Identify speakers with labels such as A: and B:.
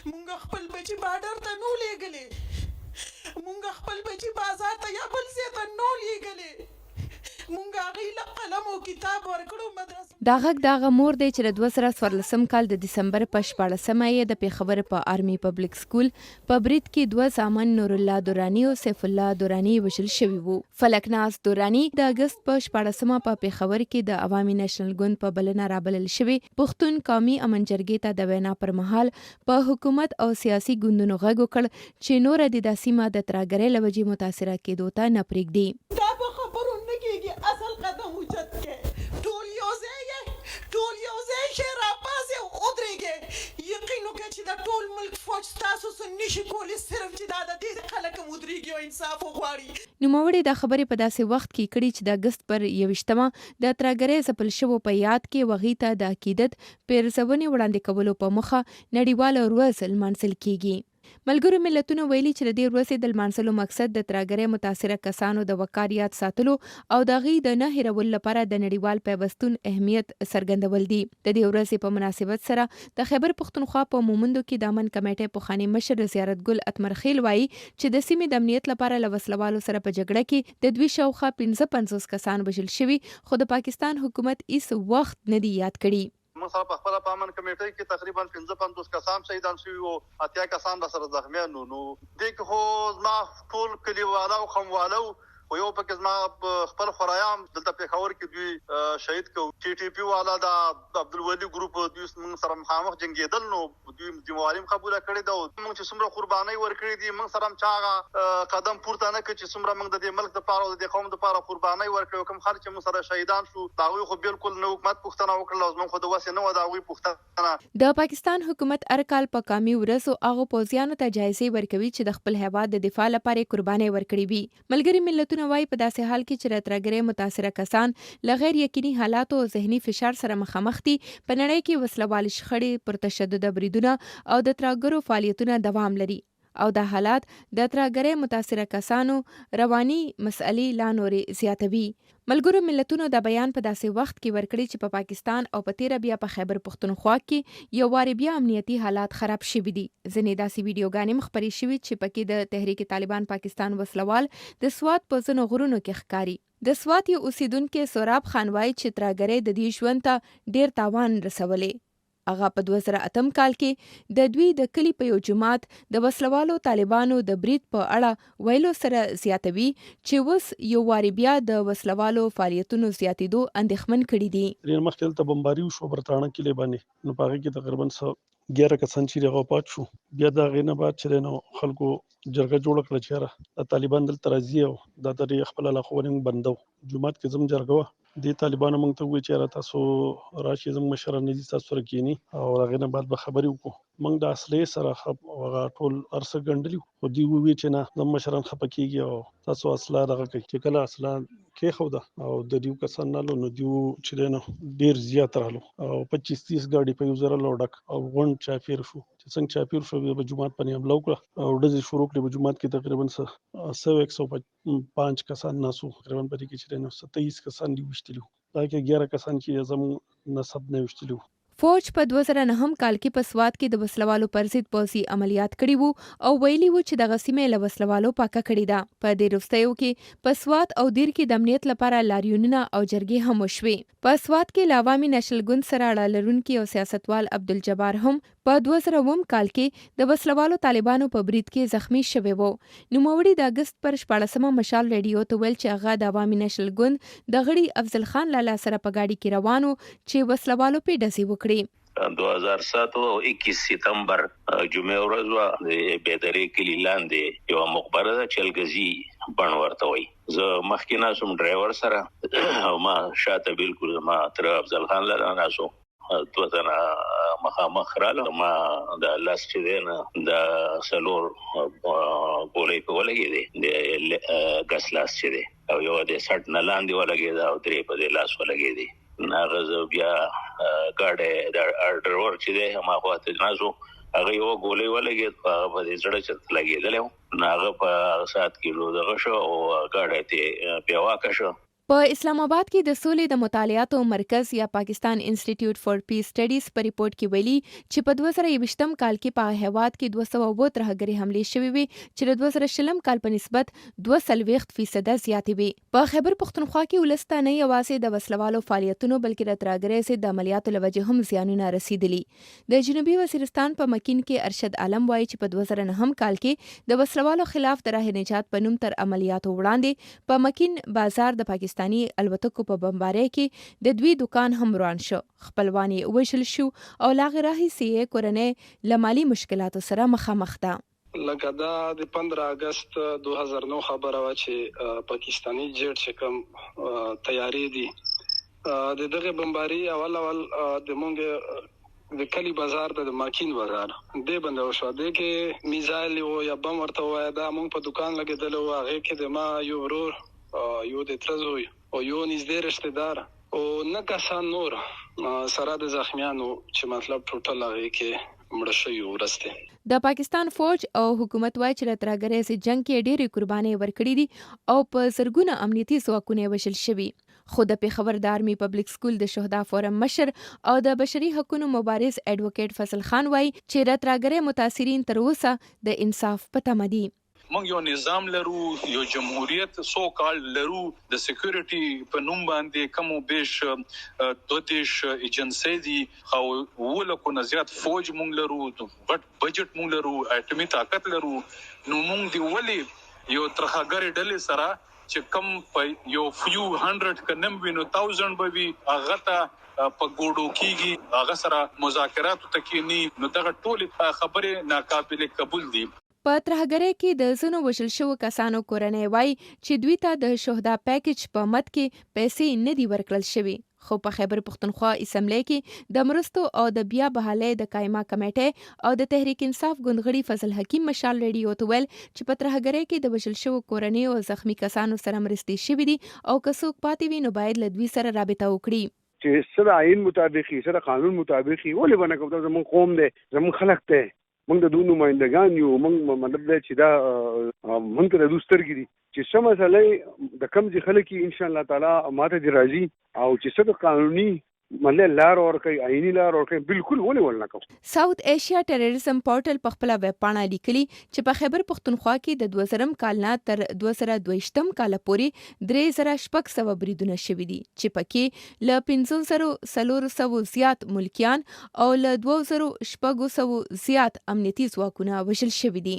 A: مونږ خپل بچي بارډر ته نو لېږلې، مونږ خپل بچي بازار ته یا بل ځای ته نو لېږلې، مونږ هغوی له قلم او کتاب ورکړو مدرسه.
B: دا غږ د هغه مور دی چې د 2014 کال د دسمبر په 14مه یې د پېښور په آرمي پبلک سکول په برید کې 2 زامن نور الله دوراني او سیف الله دوراني وژل شوي وو. فلکناز دوراني د اګست په 14مه په پېښور کې د عوامي نېشنل ګوند په بلنه رابلل شوي پښتون قومي امن جرګې ته د وینا پر مهال په حکومت او سیاسي ګوندونو غږ وکړ چې نور د دا سیمه د ترهګرۍ له وجې متاثره کېدو ته نه پرېږدي.
A: دا په خبرو نه کېږي، اصل قدم اوچت کړئ، ټول یو ځای ټول یو ځای شئ، راپاڅئ او ودرېږئ. یقین وکړئ چې د ټول ملک فوج ستاسو څه نشي کولی، صرف چې دا د دې خلک هم ودرېږي او انصاف وغواړي.
B: نوموړي دا خبرې په داسې وخت کې کړي چې د اګست پر 21مه د ترهګرۍ ځپل شوو په یاد کې وغې ته د عقیدت پیرزونې وړاندې کولو په موخه نړیواله ورځ لمانځل کیږي. ملګرو ملتونو ویلي چې د دې ورځې د لمانځلو مقصد د ترهګرۍ متاثره کسانو د وقار یاد ساتلو او د هغې د نه هیرولو لپاره د نړیوال پیوستون اهمیت څرګندول دي. د دې ورځې په مناسبت سره د خیبر پښتونخوا په مومندو کې د امن کمیټې پخوانی مشر زیارت ګل اتمرخیل وایي چې د سیمې د امنیت لپاره له وسلوالو سره په جګړه کې د دوی شاوخوا 55 کسان وژل شوي، خو د پاکستان حکومت هیڅ وخت نه دی یاد کړي.
C: موږ سره په خپله په امن کمیټۍ کې تقریبا 55 کسان شهیدان شوي وو، 80 کسان را سره زخمیان وو. نو دې کې خو زما ټول کلیواله او خمواله خو یو پکې زما خپل خورایم دلته پېښور کې دوی شهید کو. ټي ټي پي والا د عبدالولي ګروپ دوی موږ سره مخامخ جنګېدل، نو دوی ذمہواري هم قبوله کړې ده. موږ چې څومره قربانۍ ورکړې دي، موږ سره هم چا هغه قدم پورته نه کړ چې څومره موږ د دې ملک دپاره او د دې قوم دپاره قربانۍ ورکړې. کوم خلک چې موږ سره شهیدان شو د هغوی خو بالکل نه حکومت پوښتنه وکړله او زموږ خو د وسې نه وه د هغوی پوښتنه.
B: د پاکستان حکومت هر کال په قومي ورځو هغو پوځیانو ته جایزې ورکوي چې د خپل هېواد د دفاع لپاره قربانۍ ورکړې وي. ملګري ملتونه وایي په داسې حال کې چې د ترهګرۍ متاثره کسان له غیر یقیني حالاتو او ذهني فشار سره مخامخ دي، په نړۍ کې وسلوال شخړې، پرتشدد بریدونه او د ترهګرو فعالیتونه دوام لري او دا حالات د ترهګرۍ متاثره کسانو رواني مسئلې لا نورې زیاتوي. ملګرو ملتونو دا بیان په داسې وخت کې ورکړي چې په پاکستان او په تیره بیا په خیبر پښتونخوا کې یو وارې بیا امنیتي حالات خراب شوي دي. ځینې داسې ویډیوګانې هم خپرې شوي چې پکې د تحریک طالبان پاکستان وسلوال د سوات په ځینو غرونو کې ښکاري. د سوات یو اوسیدونکي سوراب خان وایي چې ترهګرۍ د دې ژوند ته ډیر تاوان رسولی. هغه په 2008 کال کې د دوی د کلي په یو جومات د وسلوالو طالبانو د برید په اړه ویلو سره زیاتوي چې اوس یو وارې بیا د وسلوالو فعالیتونو زیاتېدو اندېښمن کړي دي.
D: ډېر مخکې دلته بمباري وشو برطانه کلي باندې، نو په هغې کې تقریبا 11 کسان چې هغه وفات شو. بیا د هغې نه بعد چې نو خلکو جرګه جوړه کړه چې یاره د طالبان دلته راځي او دا د خپله لارښوونې موږ بندوو. جومات کې زموږ جرګه وه، دې طالبانو موږ ته وویل چې یاره تاسو راشئ، زموږ مشران نه دي تاسو سره کښېني او هغې نه بعد به خبرې وکړو. موږ د اصلحې سره هغه ټول هر څه ګنډلي وو، خو دوی وویل چې نه زموږ مشران خفه کېږي او تاسو اسلحه دغه کوئ. چې کله اسلحه کېښوده او د دوی کسان نالو، نو دوی چې دی نو ډېر زیات رالو او 25-30 ګاډي په یو ځل راوړه ډک او غونډ چاپېر شو. چې څنګه چاپېر شو بیا به جومات باندې حمله وکړه او ډزې شروع کړې. په جومات کې تقریبا 105 کسان ناست وو، تقریبا په دې کې چې دی نو 27 کسان دي ویشتلي وو، دا کې 11 کسان چې زموږ نسب نه ویشتلي وو.
B: فوج په 2009 کال کې په سوات کې د وسلوالو پر ضد پوځي عملیات کړي وو او ویلي وو چې دغه سیمه له وسلوالو پاکه کړې ده. په دې وروستیو کې په سوات او دیر کې د امنیت لپاره لاریونونه او جرګې هم وشوې. په سوات کې له عوامي نېشنل ګوند سره اړه لرونکي او سیاستوال عبدالجبار هم په 2009 کال کې د وسلوالو طالبانو په برید کې زخمی شوی وو. نوموړي د اګست پر 14مه مشال ریډیو ته ویل چې هغه د عوامي نېشنل ګوند د غړي افضل خان لالا سره په گاډي کې روان وو چې وسلوالو په ډزې وکړي.
E: 2007 او 21 ستمبر جمعه ورځ و د بیدری کلی لاندې یو مقبره ده چلګزي بڼ ورته وي. زه مخکې ناسوم ډرایور سره او ما شاته بالکل ما تر افضل خان لاله ناسو دوه تنه مخامخ راله. ما د لاس چې دی نه د سلور ګولۍ په ولګېدې د ګس لاس چې دی او یو د سټ نه لاندې ولګېده او درې په دې لاس ولګېدې. ناغه زه بیا ګاډی د ډرایور چې دی ما خواته ناسو، هغه یو ګولۍ ولګېد، هغه په دې زړه چې لګېدلی و. ناغه په 7 کیلو دغه شو او ګاډی ته بیا واکه شو.
B: په اسلام آباد کې د سولې د مطالعاتو مرکز یا پاکستان انسټیټیوټ فار پیس سټډیز په ریپورت کې ویلي چې په 2020م کال کې په هیواد کې 202 ترهګري حملې شوې وي چې د 2020 کال په نسبت 42% زیاتې وي. په خیبر پښتونخوا کې ولسته نه یوازې د وسلوالو فعالیتونو بلکې د ترهګرۍ ضد د عملیاتو له وجې هم زیانونه رسیدلي. د جنوبي وزیرستان په مکین کې ارشد عالم وایي چې په 2009 کال کې د وسلوالو خلاف د راه نجات په نوم تر عملیاتو وړاندې په مکین بازار د پاکستاني الوتکو په بمبارۍ کې د دوی دکان هم روان شو، خپلوان یې وژل شو او لا غیر راهیسې کورنۍ له مالي مشکلاتو سره مخامخ ده.
F: لکه دا د 15 اگست 2009 خبره وا چې پاکستانی جیټ چې کوم تیاری دي د دغه بمباری اول د مونږ د کلی بازار د ماکین بازار د بندو شو د کې میزایل او یا بم ورته وای دا مونږ په دکان لګیدل او هغه کې د ما یو ورور یو د ترزوی او یو نږدې رشتہ دار او نه کسان نور سره د زخمیانو چې مطلب ټوټل هغه کې مړ شوی ورسته.
B: د پاکستان فوج او حکومت وایي چې د ترهګرۍ سره جنگ کې ډېرې قربانۍ ورکړې دي او په زرګونه امنیتي ځواکونه وژل شوي. خو د پېښور د آرمي پبلک سکول د شهدا فورم مشر او د بشري حقوقو مبارز ایډوکیټ فضل خان وایي چې د ترهګرۍ متاثرین تر اوسه د انصاف په تمه دي.
G: موږ یو نظام لرو، یو جمهوریت سو کال لرو، د سکیورټي په نوم باندې کوم بیش 22 ایجنسی دي او ولکو نه زیات فوج موږ لرو، غټ بجټ موږ لرو، اټومي طاقت لرو. نو موږ دی ولي یو ترهګر ډلې سره چې کم په یو فیو 100 کنم وینو 1000 به وي هغه ته په ګوډو کیږي، هغه سره مذاکرات تکینی. نو دغه ټول خبره ناقابل قبول دي.
B: په ترهګرۍ کې د ځینو وژل شوو کسانو کورنۍ وایي چې دوی ته د شهدا پیکج په مد کې پیسې نه دي ورکړل شوي. خو په خیبر پښتونخوا اسمبلی کې د مرستو او د بیا بحالۍ د قایمه کمیټې او د تحریک انصاف ګوندغړي فضل حکیم مشال ریډیو ته ویل چې په ترهګرۍ کې د وژل شوو کورنۍ او زخمی کسانو سره مرستې شوي دي او که څوک پاتې وي نو باید له دوی سره رابطه وکړي.
H: چې سره آئین مطابق سره قانون مطابق ولې باندې کوم زمون قوم دی زمون خلک دی موږ د دوی نمائندگان یو موږ مطلب دی چې دا موږ ته د دوسترګي دي چې سم مسله د کم ځای خلک ان شاء الله تعالی ماته دی راځي او چې څه قانوني مله لار اور کوي آئینی لار اور کوي بالکل ولې ولنه کو.
B: ساوث ایشیا ټیرریزم پورټل په خپل ویب پاڼه لیکلي چې په خیبر پښتونخوا کې د 2000 کال نه تر 2022 کال پورې 3600 بریدونه شوي دي چې پکې له 5400 زیات ملکیان او له 2600 زیات امنیتي ځواکونه وژل شوي دي.